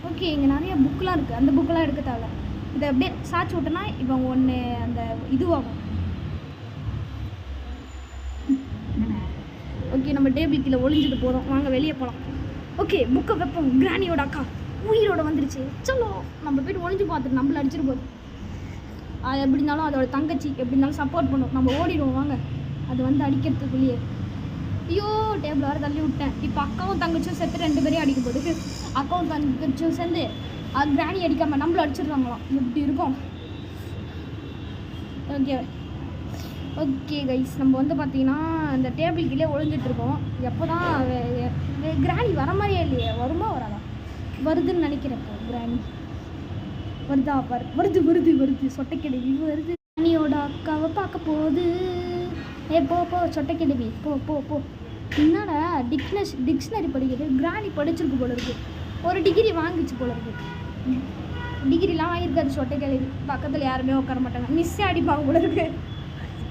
ஓகே, இங்கே நிறைய புக்கெலாம் இருக்குது, அந்த புக்கெலாம் எடுக்க தேவை. இதை அப்படியே சாய்ச்சி விட்டோன்னா இப்போ ஒன்று அந்த இதுவாகும். ஓகே, நம்ம டேபிள் கீழே ஒளிஞ்சிட்டு போகிறோம், வாங்க வெளியே போகலாம். ஓகே, புக்கை வைப்போம். கிராணியோட அக்கா உயிரோட வந்துருச்சு. சலோ நம்ம போய்ட்டு ஒளிஞ்சு பார்த்துட்டு நம்மள அடிச்சிட்டு போகுது. அது எப்படி இருந்தாலும் அதோட தங்கச்சி எப்படி இருந்தாலும் சப்போர்ட் பண்ணும். நம்ம ஓடிடுவோம் வாங்க. அது வந்து அடிக்கிறதுக்குள்ளேயே ஐயோ டேபிள் வேறு தள்ளி விட்டேன். இப்போ அக்காவும் தங்கச்சியும் சேர்த்து 2 பேரையும் அடிக்க போகுது. அக்காவும் தங்கச்சியும் சேர்ந்து கிராணி அடிக்காமல் நம்மள அடிச்சிடுறாங்களாம். எப்படி இருக்கும்? ஓகே ஓகே கைஸ், நம்ம வந்து பார்த்தீங்கன்னா இந்த டேபிள் கீழே ஒளிஞ்சிட்ருக்கோம். எப்போ தான் கிராணி வர மாதிரியே இல்லையே, வருமா வராதா? வருதுன்னு நினைக்கிறேன். கிராணி வருதா? வருது சொட்டைக்கிழவி வருது. கிராணியோட அக்காவை பார்க்க போகுது. போ சொட்டைக்கிழவி போ. என்னடா டிக்ஷனரி படிக்கிறது? கிராணி படிச்சிருக்கு போல இருக்கு. ஒரு டிகிரி வாங்கிச்சு போல இருக்கு. டிகிரிலாம் வாங்கியிருக்காது சொட்டைக்கிழவி. பக்கத்தில் யாருமே உட்கார மாட்டாங்க, மிஸ்ஸே அடிப்பாங்க போல இருக்கு.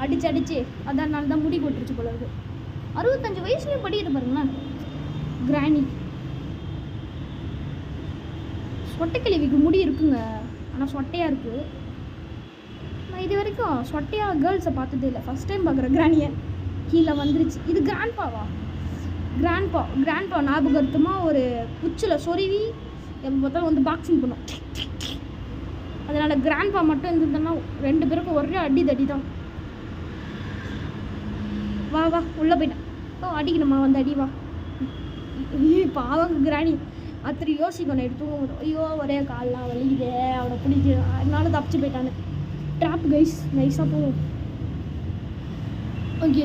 அடிச்சு அதனால தான் முடி கொட்டுருச்சு போல இருக்கு. 65 வயசுலேயும் படிக்கிட்டு பாருங்களேன் கிராணி. சொட்டைக்கிழவிக்கு முடி இருக்குங்க, ஆனால் சொட்டையாக இருக்குது. நான் இது வரைக்கும் சொட்டையாக கேர்ள்ஸை பார்த்ததே இல்லை, ஃபஸ்ட் டைம் பார்க்குறேன் கிராணியை. கீழே வந்துருச்சு. இது கிராண்ட்பாவா? கிராண்ட்பா ஞாபகார்த்தமாக ஒரு குச்சில் சொருவி எப்போ பார்த்தாலும் வந்து பாக்ஸிங் பண்ணும். அதனால் கிராண்ட்பா மட்டும் இருந்ததுன்னா 2 பேருக்கும் ஒரே அடி தான். வா உள்ளே போயிட்டான். அடிக்கணுமா? வந்து அடி வா. பாவங்க கிராணி அத்தனை யோசிக்கணும். எடுத்து ஐயோ ஒரே கால்லாம் வலிக்குதே, அவனை பிடிச்சி அதனால தப்பிச்சு போயிட்டானு. ட்ராப் கைஸ், நைஸாக போவோம். ஓகே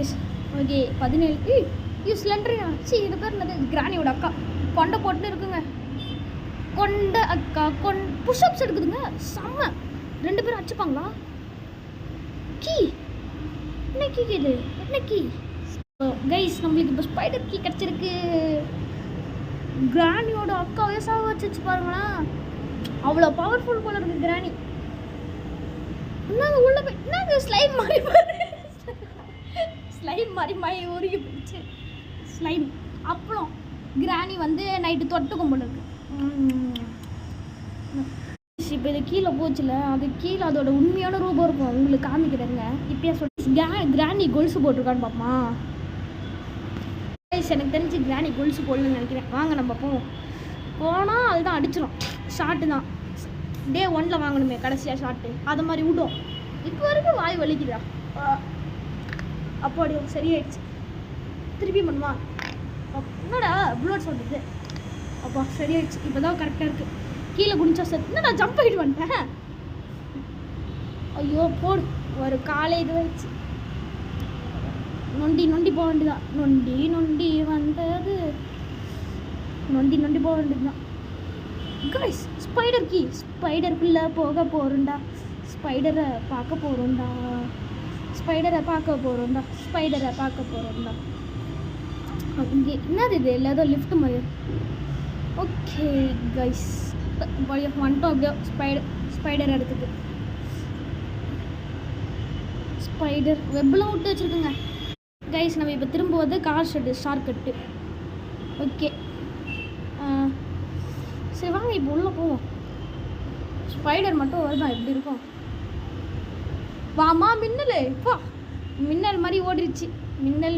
17 ஸ்லெண்டரியா? இது பேர் என்னது? கிராணியோட அக்கா கொண்டை போட்டுன்னு இருக்குங்க. கொண்ட அக்கா புஷ்அப்ஸ் எடுக்குதுங்க, செம்ம. 2 பேரும் அடிச்சுப்பாங்களா? என்ன கீ இது? என்ன கீ கைஸ்? நம்மளுக்கு இப்போ ஸ்பைடர் கீ கிடச்சிருக்கு. கிராணியோட அக்காவே சாக வச்சு பாருங்களேன். அவ்வளோ பவர்ஃபுல் போல இருக்கு கிராணி. என்னங்க உள்ள போய் என்னங்க ஸ்லைம் மாதிரி உருகி போச்சு ஸ்லைம். அப்புறம் கிராணி வந்து நைட்டு தொட்டுக்கும் போல இருக்கு. இப்போ இது கீழே போச்சுல, அது கீழே அதோட உண்மையான ரூபம் இருக்கும். உங்களுக்கு காமிக்கிறேங்க. இப்பயே சொல்லி கிராணி கொலுசு போட்டிருக்கான்னு பார்ப்போமா? எனக்கு தெரிஞ்சு கிராணி கொலுசு போடலன்னு நினைக்கிறேன். வாங்க நம்ம போனால் அதுதான் அடிச்சிடும். ஷார்ட்டு தான் டே 1 வாங்கணுமே கடைசியாக ஷார்ட்டு, அது மாதிரி விடும். இப்போ வரைக்கும் வாய் வலிக்குதா? அப்போ சரியாயிடுச்சு. திருப்பி பண்ணுமா? என்னடா புல்லட் சொல்கிறது? அப்போ சரியாயிடுச்சு. இப்போ தான் கரெக்டாக இருக்குது. கீழே குடிச்சா சரி. என்னடா ஜம்ப் ஆகிட்டு வந்துட்டேன். ஐயோ போடு, ஒரு காலை இது வச்சு நொண்டி போக வேண்டியதான். நொண்டி வந்தது நொண்டி போக வேண்டியதுதான். Guys, spider key. ஸ்பைடருக்குள்ளே போக போகிறோண்டா, ஸ்பைடரை பார்க்க போகிறோண்டா. இங்கே என்னது இது? இல்லை ஏதோ லிஃப்ட் மாதிரி. ஓகே கைஸ், வந்துட்டோம் அப்படியே ஸ்பைடர் இடத்துக்கு. ஸ்பைடர் வெப்பெல்லாம் விட்டு வச்சுருக்குங்க கைஸ். நம்ம இப்போ திரும்புவது கார் ஷெட்டு ஷார்ட்கட்டு. ஓகே சரி வாங்க இப்போ உள்ளே போவோம். ஸ்பைடர் மட்டும் வருதான் எப்படி இருக்கும்? வாமா மின்னல். இப்போ மின்னல் மாதிரி ஓடிடுச்சு. மின்னல்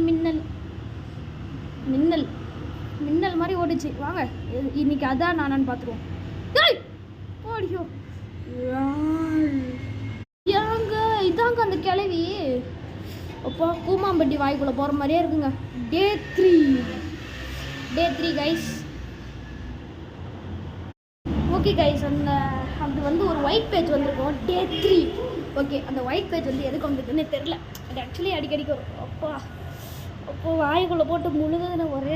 மாதிரி ஓடிச்சு. வாங்க இன்னைக்கு அதான் நானான்னு பார்த்துருவோம். ஓடியோ ஏங்க இதாங்க அந்த கிளவி. அப்போ கூமாம்பட்டி வாய்க்குள்ளே போகிற மாதிரியே இருக்குங்க. டே 3 கைஸ். ஓகே கைஸ், அது வந்து ஒரு ஒயிட் பேஜ் வந்திருக்கும் டே 3. ஓகே, அந்த ஒயிட் பேஜ் வந்து எதுக்கு வந்ததுன்னு தெரில. அது ஆக்சுவலி அடிக்கடிக்கு வரும். அப்போ வாய்க்குள்ளே போட்டு முழுகுதுன்னு ஒரே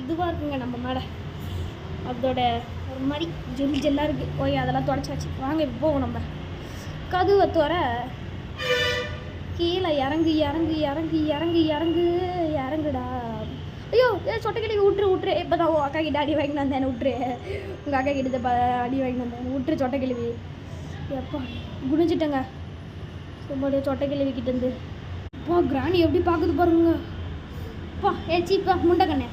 இதுவாக இருக்குங்க நம்ம மேலே. அதோட ஒரு மாதிரி ஜெல்லாக இருக்குது. ஓகே, அதெல்லாம் தொடச்சாச்சு. வாங்க இப்போ போவோம். நம்ம கதவை துற, கீழே இறங்குடா. ஐயோ சொட்டைக்கிளிக்கு விட்டுரு. இப்போ தான் அக்கா கிட்ட அடி வாங்கிட்டு வந்தேன், விட்டுரு. உங்கள் அக்கா கிட்ட அடி வாங்கிட்டு வந்தேன், விட்டுரு சொட்டைக்கிழவி. எப்போ குனிஞ்சிட்டேங்க சும்மாடியே சொட்டைக்கிழவி கிட்டேருந்து. அப்பா கிராணி எப்படி பார்க்குது பாருங்க. அப்பா ஏச்சிப்பா முண்டைக்கண்ணே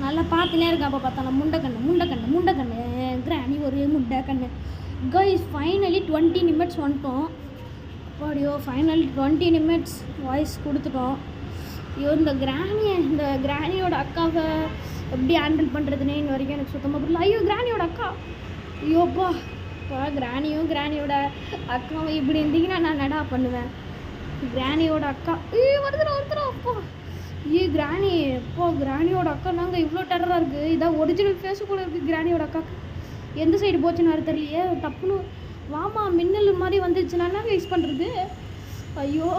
நல்லா பார்த்துனே இருக்கேன். அப்போ பார்த்தா முண்டைக்கண்ணு கிராணி ஒரு முண்டைக்கண்ணு. கைஸ் ஃபைனலி 20 நிமிட்ஸ் வந்துட்டோம். அப்படியோ ஃபைனலி 20 நிமிட்ஸ் வாய்ஸ் கொடுத்துட்டோம். ஐயோ இந்த கிராணியோட அக்காவை எப்படி ஹேண்டில் பண்ணுறதுனே இன்ன வரைக்கும் எனக்கு சுத்தமாக புரியல. ஐயோ கிராணியோட அக்கா, ஐயோப்பா கிராணியோட அக்காவை இப்படி இருந்தீங்கன்னா நான் நடா பண்ணுவேன். கிராணியோட அக்கா ஒருத்தர் அப்பா கிராணி அப்போ கிராணியோட அக்கா நாங்கள் இவ்வளோ டெரராக இருக்குது. இதான் ஒரிஜினல் ஃபேஸுக்குள்ளே இருக்குது கிராணியோட அக்காவுக்கு. எந்த சைடு போச்சுன்னு தெரியலையே. டப்புன்னு வாமா மின்னல் மாதிரி வந்துச்சுன்னா என்ன யூஸ் பண்ணுறது. ஐயோ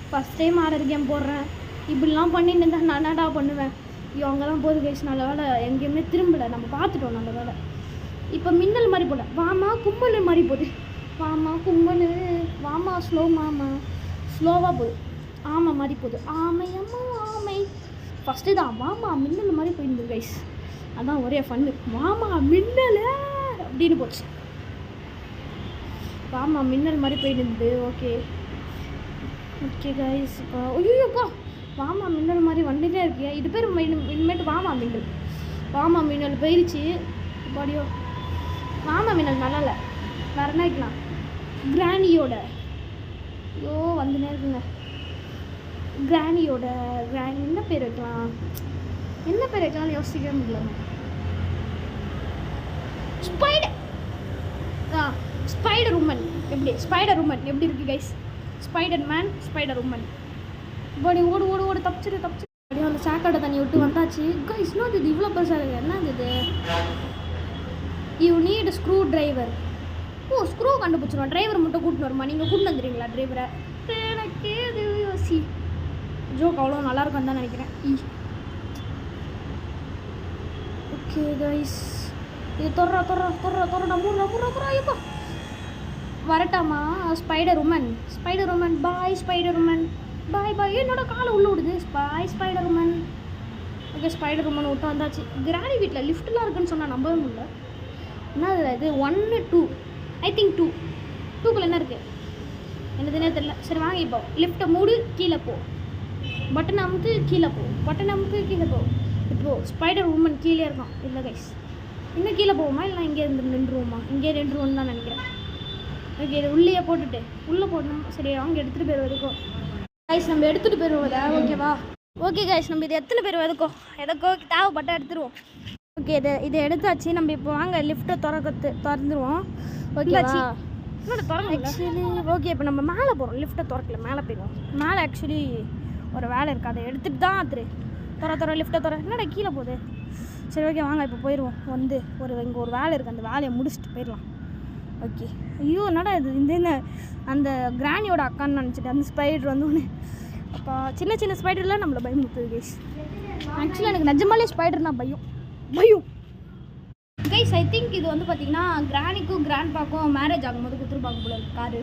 ஃபஸ்ட் டைம் ஆர்டர் கேம் போடுறேன். இப்படிலாம் பண்ணிட்டு இருந்தால் நான் என்னடா பண்ணுவேன். ஐயோ அங்கே தான் போகுது கைஸ். நல்ல வேலை எங்கேயுமே திரும்பலை, நம்ம பார்த்துட்டோம். நல்ல வேலை. இப்போ மின்னல் மாதிரி போல, வாமா கும்பல் மாதிரி போகுது. வாமா கும்பல், வாமா ஸ்லோவாக போகுது. ஆமை மாதிரி போகுது. ஆமை ஃபஸ்ட்டு தான் வாமா மின்னல் மாதிரி போயிருந்தது கைஸ். அதான் ஒரே ஃபன்னு. வாமா மின்னல் அப்படின்னு போச்சு. வாமா மின்னல் மாதிரி போயிருந்தது. Okay guys. இப்போ ஐயோப்பா வாமா மின்னல் மாதிரி வந்துட்டே இருக்கியா. இது பேர் இனிமேட்டு வாமா மின்னல் போயிடுச்சு. பாடியோ வாமா மின்னல் நல்லா இல்லை. வேறு என்ன வைக்கலாம். கிராணியோட வந்துனே இருக்குங்க. கிராணி என்ன பேர் வைக்கலாம்னு யோசிக்கவே முடியல. ஸ்பைடர் உமன் எப்படி இருக்கு கைஸ். ஸ்பைடர் உமன் பாடி ஓடு தப்பிச்சிரு. அப்படியே அந்த சாக்கடை தண்ணி விட்டு வந்தாச்சு கைஸ். இன்னும் இது இவ்வளோ பெருசாக இருக்குது. என்ன இது. You need screwdriver. Screw கண்டுபிடிச்சிருவோம். டிரைவர் மட்டும் கூட்டின்னு வருமா. நீங்கள் கூட்டின்னு வந்துடுறீங்களா டிரைவரை. எனக்கு இது யோசி ஜோக் அவ்வளோ நல்லாயிருக்கும் தான் நினைக்கிறேன். ஓகே கைஸ், இது தொர்றா மூடுறா ஐயப்பா. வரட்டாமா spider woman bye. Spider woman bye. என்னோட காலை உள்ளே விடுது. Spider woman. Okay spider woman விட்டு வந்தாச்சு. கிராணி வீட்டில் லிஃப்ட்லாம் இருக்குன்னு சொன்னால் நம்பவே முடியல. என்ன இது 1 2 ஐ திங்க் 2க்குள்ள என்ன இருக்குது என்னதுன்னே தெரியல. சரி வாங்க இப்போ லிஃப்ட்டை மூடு, கீழே போ. பட்டன் அமுக்கு கீழே போ. இப்போது ஸ்பைடர் உமன் கீழே இருக்கான். இல்லை கைஸ், இன்னும் கீழே போவோமா இல்லை இங்கே இருந்து நின்றுவோமா. இங்கே நின்றுவோன்னு தான் நினைக்கிறேன். ஓகே இது உள்ளே போடணும். சரி அவங்க எடுத்துகிட்டு போயிடுவோம். கைஸ் நம்ம எடுத்துகிட்டு போயிடுவோம். ஓகேவா. ஓகே கைஸ், நம்ம இது எத்தனை பேர் எதுக்கோ தேவைப்பட்டால் எடுத்துருவோம். ஓகே இதை எடுத்தாச்சு. நம்ம இப்போ வாங்க லிஃப்ட்டை திறந்துருவோம். ஓகேவா. ஆக்சுவலி ஓகே இப்போ நம்ம மேலே போகிறோம். லிஃப்ட்டை திறக்கல, மேலே போயிடுவோம். மேலே ஆக்சுவலி ஒரு வேலை இருக்குது, அதை எடுத்துகிட்டு தான் துற லிஃப்ட்டை என்னடா கீழே போகுது. சரி ஓகே வாங்க இப்போ போயிடுவோம். இங்கே ஒரு வேலை இருக்குது, அந்த வேலையை முடிச்சுட்டு போயிடலாம். ஓகே ஐயோ என்னடா இது இந்த அந்த கிராணியோட அக்கான்னு நினச்சிட்டு அந்த ஸ்பைடர் ஒன்று. அப்போ சின்ன ஸ்பைடர்லாம் நம்மளை பயமுறுத்துது கைஸ். ஆக்சுவலி எனக்கு நிஜமாலே ஸ்பைடர்னா பயம். கைஸ் ஐ திங்க் இது வந்து பார்த்தீங்கன்னா கிராணிக்கும் கிராண்ட்பாக்கும் மேரேஜ் ஆகும்போது கொடுத்துருப்பாங்க போல இருக்கு காரு.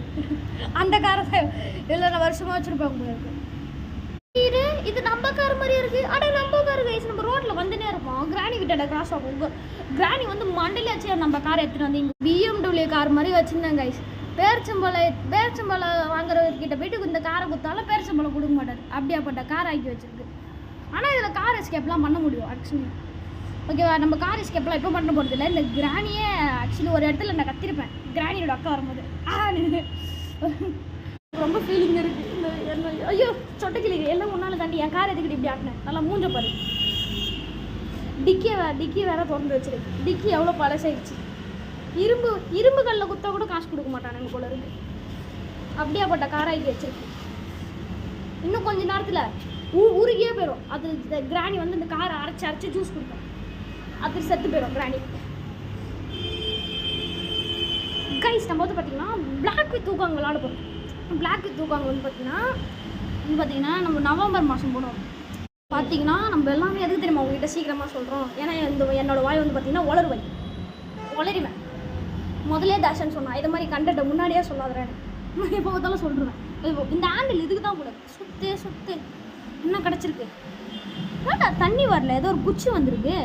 அந்த காரை இல்லை வருஷமாக வச்சுருப்பாங்க போல இருக்கு. இது நம்ம கார் மாதிரியே இருக்குது. நம்ம கார் கைஸ். நம்ம ரோட்டில் வந்துனே இருப்போம். கிராணி கிட்ட கிராஸ் ஆகும். கிராணி வந்து மண்டலாச்சு நம்ம காரை எடுத்துகிட்டு வந்து இங்கே BMW கார் மாதிரி வச்சுருந்தேன் கைஸ். பேரிச்சம்பழம் வாங்குறவர்கிட்ட போயிட்டு இந்த காரை கொடுத்தாலும் பேரிச்சம்பழம் கொடுக்க மாட்டார். அப்படியாப்பட்ட கார் ஆக்கி வச்சுருக்கு. ஆனால் இதில் கார் எஸ்கேப்லாம் பண்ண முடியும் ஆக்சுவலி. ஓகேவா. நம்ம கார் எஸ்கேப்லாம் எப்போ பண்ண போகிறது இல்லை. இந்த கிராணியே ஆக்சுவலி ஒரு இடத்துல நான் கத்திருப்பேன் கிராணியோட அக்கா வரும்போது. ரொம்ப ஃபீலிங் இருக்குது. ஐயோ சொட்டைக்கிளி எல்லாம் முன்னால் தாண்டி என் கார் எதுக்கிட்டு இப்படி ஆட்டினேன். நல்லா மூஞ்ச பாரு. டிக்கி வேற திறந்து வச்சிருக்கு. டிக்கி எவ்வளோ பழசாயிடுச்சு. இரும்பு கல்லில் குத்தா கூட காசு கொடுக்க மாட்டானுங்க போல இருக்கு. அப்படியாப்பட்ட காராக்கி வச்சிருக்கு. இன்னும் கொஞ்ச நேரத்தில் ஊருக்கே போயிடும். அது கிராணி வந்து இந்த காரை அரைச்சி ஜூஸ் கொடுக்கும். அது செத்து போயிடும் கிராணி. கைஸ் நம்ம வந்து பார்த்தீங்கன்னா பிளாக் வித் ஊக்காங்க விளாட போகிறோம். பிளாக் வித் ஊக்காங்க வந்து பார்த்தீங்கன்னா நம்ம நவம்பர் மாதம் போனோம். பார்த்தீங்கன்னா நம்ம எல்லாமே எதுக்கு தெரியுமா உங்ககிட்ட சீக்கிரமாக சொல்கிறோம். ஏன்னா என்னோடய வாய் வந்து பார்த்தீங்கன்னா உளறிவேன். முதலே தாஷன் சொன்னான் இதை மாதிரி கண்டென்ட்டை முன்னாடியே சொல்லாதேன். எப்போ பார்த்தாலும் சொல்லிடுவேன். இந்த ஆண்டில் இதுக்கு தான் கூட சுத்து என்ன கிடச்சிருக்கு. ஏன்டா தண்ணி வரல, ஏதோ ஒரு குச்சி வந்திருக்கு.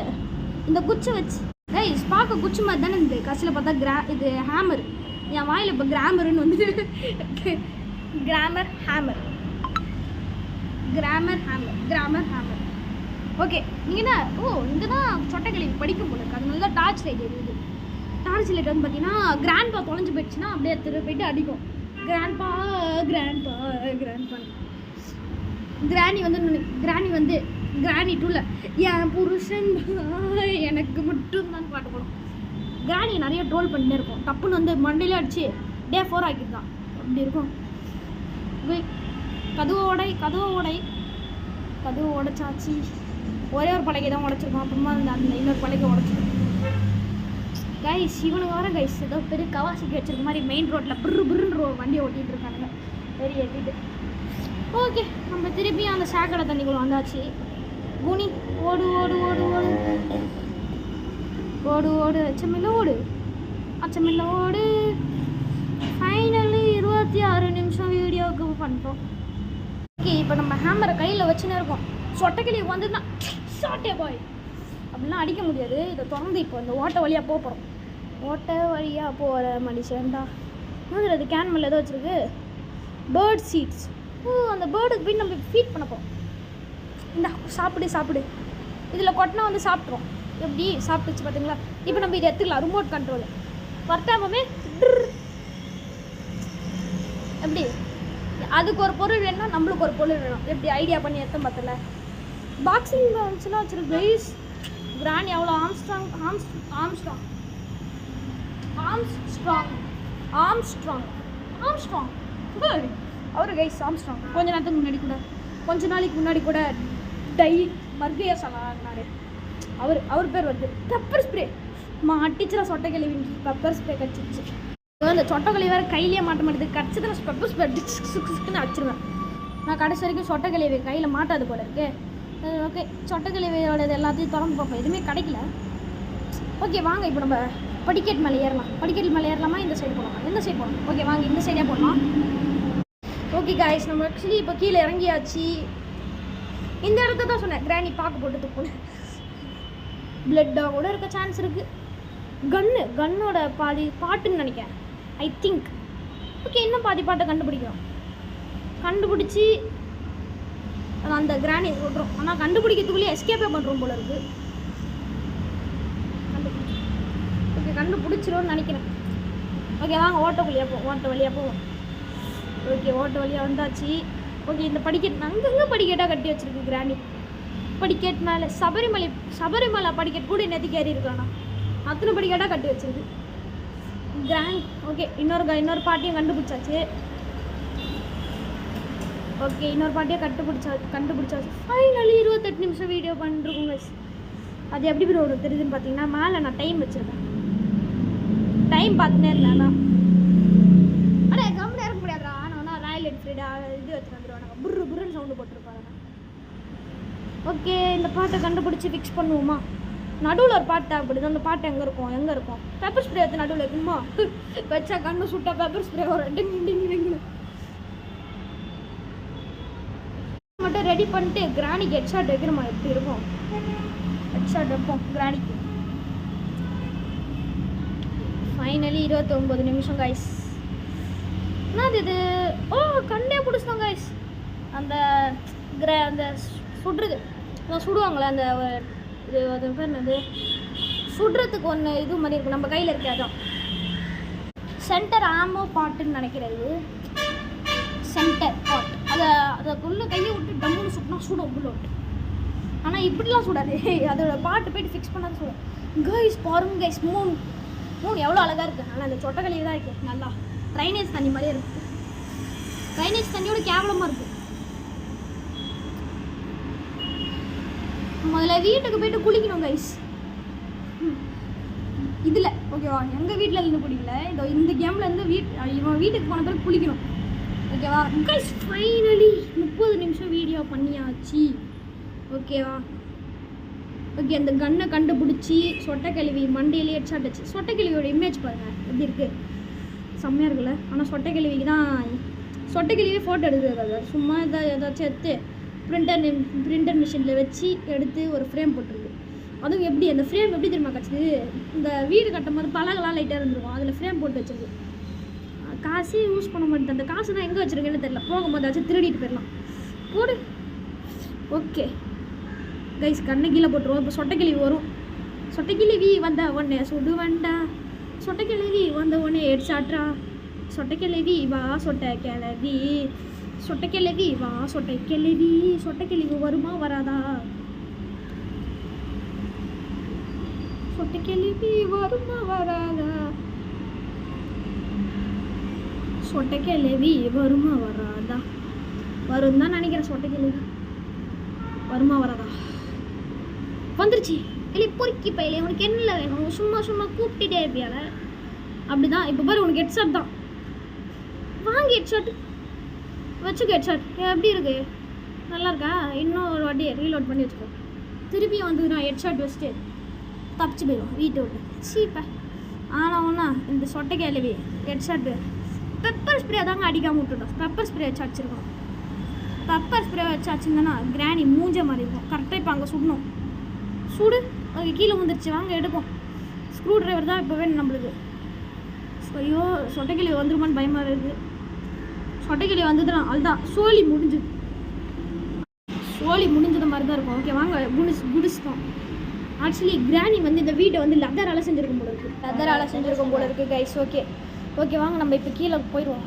இந்த குச்சி வச்சு கைஸ் பார்க்க குச்சி மாதிரி தானே இந்த கடைசியில் பார்த்தா இது ஹேமர். என் வாயில் இப்போ கிராமர்னு வந்து கிராமர் ஹேமர். ஓகே நீங்கள் என்ன இங்கே தான் சொட்டைக்கிளி படிக்கும் போல இருக்குது. அது நல்லா டார்ச் லைட் எரியுது. டார்ச் லைட் வந்து பார்த்தீங்கன்னா கிராண்ட்பா தொலைஞ்சு போயிடுச்சுன்னா அப்படியே திரும்ப போயிட்டு அடிக்கும். கிராண்ட்பா கிராணி வந்து கிராணி 2ல என் புருஷன் எனக்கு மட்டும்தான் பாட்டு போடும். கிராணியை நிறைய ட்ரோல் பண்ணிட்டே இருக்கும். டப்புன்னு வந்து மண்டையில அடிச்சு டே 4 ஆக்கியிருக்கான். அப்படி இருக்கும். கதவு உடைச்சாச்சு. ஒரே ஒரு பலகை தான் உடைச்சிருக்கோம். அப்புறமா அந்த இன்னொரு பலகை உடைச்சிருக்கோம். கைஸ் இவனுக்கு வர கைஸ் ஏதோ பெரிய கவாசிக்கு வச்சிருக்க மாதிரி மெயின் ரோட்டில் பிருன்னு வண்டியை ஓட்டிகிட்டு இருக்கானுங்க. வெறி ஏற்றிட்டு. ஓகே நம்ம திருப்பி அந்த சாக்கடை தண்ணிக்குள்ள வந்தாச்சு. குனி ஓடு அச்சமில்ல ஓடு. ஃபைனலி 26 நிமிஷம் வீடியோவுக்கு பண்ணிட்டோம். ஓகே இப்போ நம்ம ஹேமரை கையில் வச்சுன்னு இருக்கோம். சொட்டைக்கிளி வந்துன்னா ஷார்ட்டே பாய் அப்படிலாம் அடிக்க முடியாது. இதை திறந்து இப்போ இந்த ஓட்டை வழியாக போகிறோம். ஓட்டை வழியாக போகிற மனுஷன்டா அது கேன் மேலே ஏதோ வச்சுருக்கு. Bird seeds. அந்த பேர்டுக்கு போய் நம்ம ஃபீட் பண்ண போகிறோம். இந்த சாப்பிடு இதில் கொட்டினா வந்து சாப்பிட்றோம். எப்படி சாப்பிட்டுச்சு பார்த்தீங்களா? இப்போ நம்ம இதை எடுத்துக்கலாம். ரிமோட் கண்ட்ரோலு வரட்டாமே எப்படி அதுக்கு ஒரு பொருள் வேணும்னா நம்மளுக்கு ஒரு பொருள் வேணும். எப்படி ஐடியா பண்ணி எடுத்தோம் பார்த்தல. பாக்ஸிங் பேலன்ஸ்லாம் வச்சுருக்கு கைஸ். கிராண்ட் எவ்வளோ ஆம்ஸ்ட்ராங் அவரு கைஸ் ஆம்ஸ்ட்ராங். கொஞ்ச நாளைக்கு முன்னாடி கூட மர்கையா சொன்னாரு. அவர் பேர் வந்து பெப்பர் ஸ்ப்ரே. அடிச்சுல சொட்டைக்கிளி பெப்பர் ஸ்ப்ரே கடிச்சிச்சு. அந்த சொட்டைக்கிளி வேறு கையிலே மாட்ட மாட்டேது. கடிச்சதுல பெப்பர் ஸ்ப்ரே சுக்குன்னு அடிச்சிருவேன். நான் கடைசி வரைக்கும் சொட்டைக்கிளி கையில் மாட்டாது போல இருக்கு. ஓகே சொட்டைக்கிளியோடது எல்லாத்தையும் திறந்து பார்ப்போம். எதுவுமே கிடைக்கல. ஓகே வாங்க இப்போ நம்ம படிக்கட் மேலே ஏறலாமா இந்த சைடு போகலாமா? எந்த சைடு போகலாம்? ஓகே வாங்க இந்த சைடே போகலாம். ஓகே காய்ஸ் நம்ம ஆக்சுவலி இப்போ கீழே இறங்கியாச்சு. இந்த இடத்த தான் சொன்னேன் கிராணி பார்க்க போட்டு துப்புன்னு. பிளட்டாக கூட இருக்க சான்ஸ் இருக்குது. கன்னோட பாதி பாட்டுன்னு நினைக்கிறேன். I think. ஓகே இன்னும் பாதி பாட்டை கண்டுபிடிச்சி அந்த கிராணி சொல்கிறோம். ஆனால் கண்டுபிடிக்கிறதுக்குள்ளேயே எஸ்கேப்பே பண்ணுறோம் போல இருக்குது. ஓகே கண்டுபிடிச்சிரும்னு நினைக்கிறேன். ஓகே வாங்க ஓட்டை வழியாக போவோம். ஓகே ஓட்டை வழியாக வந்தாச்சு. ஓகே இந்த படிக்கட் அங்கங்கே படிக்கட்டாக கட்டி வச்சுருக்கு கிராணி. படிக்கட் மேலே சபரிமலை படிக்கட் கூட நேற்றுக்கு ஏறி இருக்கானா அத்தனை படிக்கட்டாக கட்டி வச்சிருக்கு கிராண்ட். ஓகே இன்னொரு பாட்டியும் கண்டுபிடிச்சாச்சு. ஓகே இன்னொரு பாட்டியை கண்டுபிடிச்சாச்சு. ஃபைனலி 28 நிமிஷம் வீடியோ பண்ணிருக்கோங்க. அது எப்படி ப்ரோ தெரியுதுன்னு பார்த்தீங்கன்னா மேலே நான் டைம் வச்சுருக்கேன். டைம் பார்த்துனே இருந்தேன். ஆனால் கம்முன்னு இறக்க முடியாதுடா. ஆனால் ராயல் என்ஃபீல்டு இது வச்சு வந்துடுவாங்க. புருன்னு சவுண்டு போட்டிருப்பாங்க. ஓகே இந்த பாட்டை கண்டுபிடிச்சி ஃபிக்ஸ் பண்ணுவோமா? நடுவில் ஒரு பாட்டு தேவைப்படுது. அந்த பாட்டு எங்கே இருக்கும்? பெப்பர் ஸ்ப்ரே எடுத்து நடுவில் இருக்குமா? வச்சா கண்ணு சுட்டா பெப்பர் ஸ்ப்ரே ஒரு டிங்கு மட்டும் ரெடி பண்ணிட்டு கிராணிக்கு ஹெட்ஷாட் வைக்கிறோமா? எப்படி இருக்கும்? ஹெட்ஷாட் வைப்போம் கிராணிக்கு. ஃபைனலி 29 நிமிஷம் கைஸ். என்னது இது? கண்ணே பிடிச்சிட்டோம் கைஸ். அந்த சுடுவாங்களே அந்த அது பேர் என்னது? சுடுறதுக்கு ஒன்று இது மாதிரி இருக்கும் நம்ம கையில் இருக்க. அதான் சென்டர் ஆமோ பாட்டுன்னு நினைக்கிறது. சென்டர் பாட். அதுக்குள்ளே கையை விட்டு டம்முன்னு சுடும் புல்லோட்டு. ஆனால் இப்படிலாம் சுடாது. அதோட பாட்டு போய்ட்டு ஃபிக்ஸ் பண்ணாது சுடும். கைஸ் பாருங்க கைஸ். மூணு எவ்வளோ அழகாக இருக்குது. ஆனால் அந்த சொட்டைக்கிளி தான் இருக்குது. நல்லா ட்ரைனேஜ் தண்ணி மாதிரியே இருக்குது. ட்ரைனேஜ் தண்ணியோட கேவலமாக இருக்குது. முதல்ல வீட்டுக்கு போய்ட்டு குளிக்கணும் கைஸ். இதில் ஓகேவா, எங்கள் வீட்டில் இருந்து குடிக்கல, இந்த கேமில் இருந்து இவன் வீட்டுக்கு போன பிறகு குளிக்கணும் ஓகேவா. கைஸ் ஃபைனலி 30 நிமிஷம் வீடியோ பண்ணியாச்சு ஓகேவா. ஓகே, அந்த கன்னை கண்டுபிடிச்சி சொட்டைக்கிழவி மண்டையிலே ஹெட்ஷாட் அடிச்சு. சொட்டைக்கிழவியோட இமேஜ் பாருங்கள் எப்படி இருக்குது, செம்மையாக இருக்குல்ல. ஆனால் சொட்டைக்கிழவிக்கு தான் சொட்டைக்கிழவியே ஃபோட்டோ எடுக்கிறது, சும்மா ஏதாச்சும் எடுத்து பிரிண்டர் மிஷினில் வச்சு எடுத்து ஒரு ஃப்ரேம் போட்டிருக்கு. அதுவும் எப்படி அந்த ஃப்ரேம் எப்படி தெரியுமா கிடச்சிது, இந்த வீடு கட்டும் போது பலகெல்லாம் லைட்டாக இருந்துருக்கும், அதில் ஃப்ரேம் போட்டு வச்சிருக்கு. காசே யூஸ் பண்ண மாட்டேன், அந்த காசு தான் எங்கே வச்சுருக்கேன்னு தெரியல, போகும்போது ஏதாச்சும் திருடிட்டு போயிடலாம் போடு. ஓகே கைஸ், கண்ணை கீழே போட்டுருவோம். இப்போ சொட்டைக்கிழவி வரும். சொட்டைக்கிழவி வந்த உடனே சுடு வண்டா, சொட்டைக்கிழவி வந்த உடனே எடுச்சாட்ரா, சொட்டைக்கிழவி வா சொட்டைக்கிழவி, சொட்டைக்கிழவி வா சொட்டைக்கிழவி, சொட்டைக்கிழவி வருமா வராதா, சொட்டைக்கிழவி வருமா வராதா, சொட்டைக்கிழவி வருமா வராதா, வரும் தான் நினைக்கிறேன். சொட்டைக்கிழவி வருமா வராதா, வந்துருச்சு. இல்லை பொறுக்கி பையில உனக்கு என்ன வேணும், சும்மா சும்மா கூப்பிட்டுட்டே இருப்பியால, அப்படிதான். இப்போ பாரு உனக்கு ஹெட்ஷாட் தான், வாங்கி ஹெட்ஷாட் வச்சுக்க. ஹெட்ஷாட் எப்படி இருக்கு, நல்லா இருக்கா? இன்னும் ஒரு வாட்டி ரீலோட் பண்ணி வச்சுக்கோ. திருப்பியும் வந்து நான் ஹெட்ஷாட் வச்சுட்டு தப்பிச்சு போயிடும் வீட்டை விட்டு. சீப்பா ஆனால் ஒன்றா இந்த சொட்டைக்கிழவி ஹெட்ஷாட்டு பெப்பர் ஸ்ப்ரே தாங்க அடிக்காமல் விட்டுட்டோம். பெப்பர் ஸ்ப்ரே வச்சு அடிச்சிருக்கோம். பெப்பர் ஸ்ப்ரே வச்சு அடிச்சிருந்தோன்னா கிராணி மூஞ்ச மாதிரி இருக்கும். கரெக்டாக இப்போ அங்கே சுடணும். சுடு. ஓகே, கீழே வந்துருச்சு, வாங்க எடுப்போம். ஸ்க்ரூ ட்ரைவர் தான் இப்போ வேணும் நம்மளுக்கு. ஐயோ, சொட்டைக்கிழவி வந்துருமான்னு பயமாக இருக்குது. சொட்டைக்கிழவி வந்ததுன்னா அதுதான் சோழி முடிஞ்சுது. சோழி முடிஞ்சது மாதிரி தான் இருக்கும். ஓகே வாங்க, குடிச்சிட்டோம். ஆக்சுவலி கிராணி வந்து இந்த வீட்டை வந்து லெதரால் செஞ்சுருக்கும் போல இருக்குது. லெதரால் செஞ்சுருக்கும் போல இருக்குது கைஸ். ஓகே ஓகே வாங்க, நம்ம இப்போ கீழே போயிடுவோம்.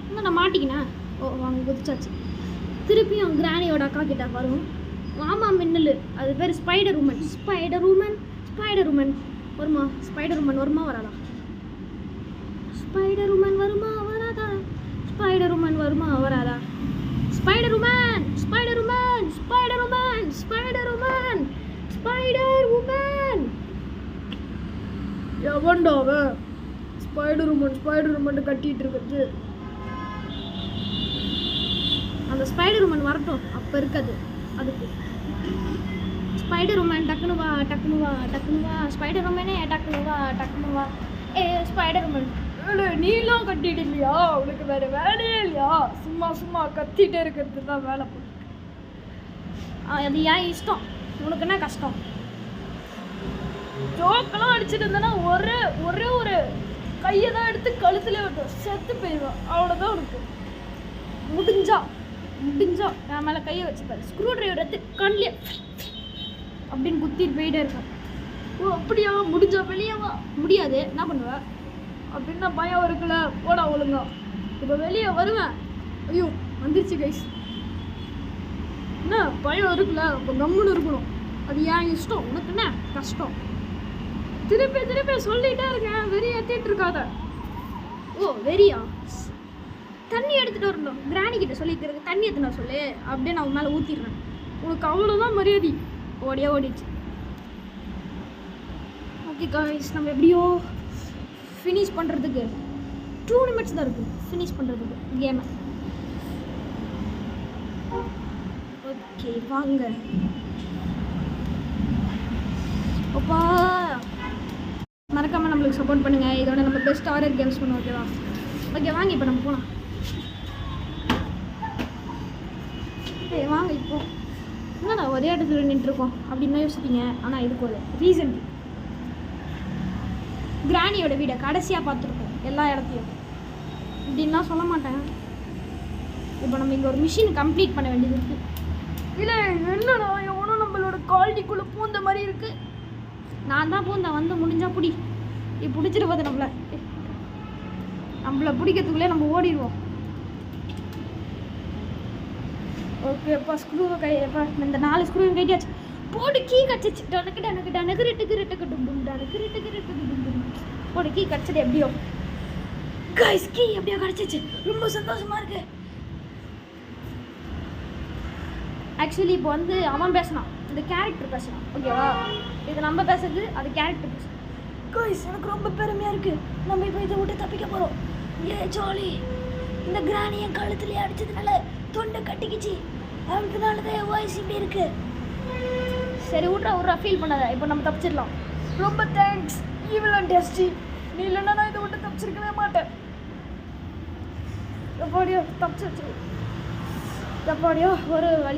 இன்னும் நான் மாட்டிக்கினேன். ஓ வாங்க, குதிச்சாச்சு. திருப்பியும் கிராணியோட அக்கா கிட்ட வரும். ஆமாம் மின்னல், அது பேர் spider woman. Spider woman, spider woman வருமா, ஸ்பைடர் உமன் வருமா வராதா, ஸ்பைடர் உமன் வருமா வராதா, ஸ்பைடர் உமன் வருமா வராதா, spider woman, spider woman, spider woman, spider woman, spider woman. எவன்டாவ ஸ்பைடர் உமன் கட்டிட்டு இருக்குது. அந்த ஸ்பைடர் உமன் வரட்டும், அப்போ இருக்காது அதுக்கு. ஸ்பைடர் உமன் டக்குனு வா, டக்குனு வா, டக்குனு வா, ஸ்பைடர் உமனே டக்குனு வா, டக்குனு வா. ஸ்பைடர் உமன் நீலாம் கட்டிட்டு இல்லையா, உனக்கு வேற வேலையே இல்லையா, சும்மா சும்மா கத்திட்டே இருக்கிறது தான் வேலை போட்டு. அது ஏன் இஷ்டம், உனக்கு என்ன கஷ்டம். ஜோக்கெல்லாம் அடிச்சுட்டு இருந்தேன்னா ஒரே ஒரு கையை தான் எடுத்து கழுத்துல விட்டோம், செத்து போயிடுவேன். அவ்வளோதான் உனக்கு. முடிஞ்சா என் மேலே கையை வச்சுப்பாரு. ஸ்க்ரூ ட்ரைவர் எடுத்து கண்ணிலே அப்படின்னு குத்திட்டு போயிட்டே இருக்கேன். ஓ அப்படியா, முடிஞ்சா வெளியவா. முடியாது, என்ன பண்ணுவேன் அப்படின்னா பயம் இருக்குல்ல, போடா ஒழுங்கா. இப்போ வெளியே வருவேன். ஐயோ வந்துருச்சு கைஸ். என்ன பயம் இருக்குல்ல, இப்போ கம்முன்னு இருக்கணும். அது ஏன் இஷ்டம், உனக்கு என்ன கஷ்டம். திருப்பி சொல்லிகிட்டே இருக்கேன், வெறி ஏற்றிட்டு இருக்காத. ஓ வெறியா, தண்ணி எடுத்துகிட்டு வரணும். கிராணி கிட்ட சொல்லிக்கிறதுக்கு தண்ணி எடுத்துனா சொல்லு, அப்படியே நான் உன் மேலே ஊற்றிடுறேன். உனக்கு அவ்வளோதான் மரியாதை. ஓடிச்சு. ஓகே காய்ஸ், நம்ம எப்படியோ ஃபினிஷ் பண்ணுறதுக்கு 2 நிமிட்ஸ் தான் இருக்குது ஃபினிஷ் பண்ணுறதுக்கு கேமை. ஓகே வாங்க. அப்பா மறக்காமல் நம்மளுக்கு சப்போர்ட் பண்ணுங்கள். இதோட நம்ம பெஸ்ட் ஹாரர் கேம்ஸ் பண்ணுவோம். ஓகேவா? ஓகே வாங்க, இப்போ நம்ம போகலாம். வாங்க இப்போ. என்னண்ணா ஒரே இடத்துல நின்றுருக்கோம் அப்படின்னு தான் யோசிச்சிட்டீங்க. ஆனால் இதுக்கு ஒரு ரீசன். கிராணியோட வீடை கடைசியாக பார்த்துருக்கோம் எல்லா இடத்தையும். இப்படின்லாம் சொல்ல மாட்டேன். இப்போ நம்ம இங்கே ஒரு மிஷின் கம்ப்ளீட் பண்ண வேண்டியது இருக்குது. இல்லை என்னடா எவனோ நம்மளோட குவாலிட்டிக்குள்ளே பூந்த மாதிரி இருக்குது. நான் தான் பூந்தேன், வந்து முடிஞ்சால் பிடி. இப்போ பிடிச்சிட்டு போது நம்மளை பிடிக்கிறதுக்குள்ளே நம்ம ஓடிடுவோம். ஓகே அப்பா, ஸ்க்ரூவை கைப்பா, இந்த 4 ஸ்க்ரூவும் கைட்டியாச்சு. போடு, கீ கடிச்சிச்சு. போடு, கீ கடிச்சது எப்படியோ கைஸ், கீ எப்படியோ கடிச்சிச்சு. ரொம்ப சந்தோஷமா இருக்கு. ஆக்சுவலி இப்போ வந்து அவன் பேசினான், இந்த கேரக்டர் பேசினான். ஓகேவா? இது நம்ம பேசுறது, அது கேரக்டர் பேசணும். காய்ஸ் எனக்கு ரொம்ப பெருமையாக இருக்குது. நம்ம இப்போ இதை விட்டு தப்பிக்க போகிறோம். ஏ ஜாலி. இந்த கிராணி என் கழுத்துலேயே அடித்ததுனால தொண்டை கட்டிக்கிச்சு. அதனால தான் என் வாய்ஸ் இப்படி இருக்கு. சரி விட்றா ஃபீல் பண்ணாத. இப்போ நம்ம தப்பிச்சிடலாம். ரொம்ப தேங்க்ஸ் இவ்வளோ டெஸ்டி. நீ இல்லைன்னா நான் இதை விட்டு தப்பிச்சிருக்கவே மாட்டேன். எப்பாடியோ தப்பிச்சு வச்சு. எப்பாடியோ ஒரு வழி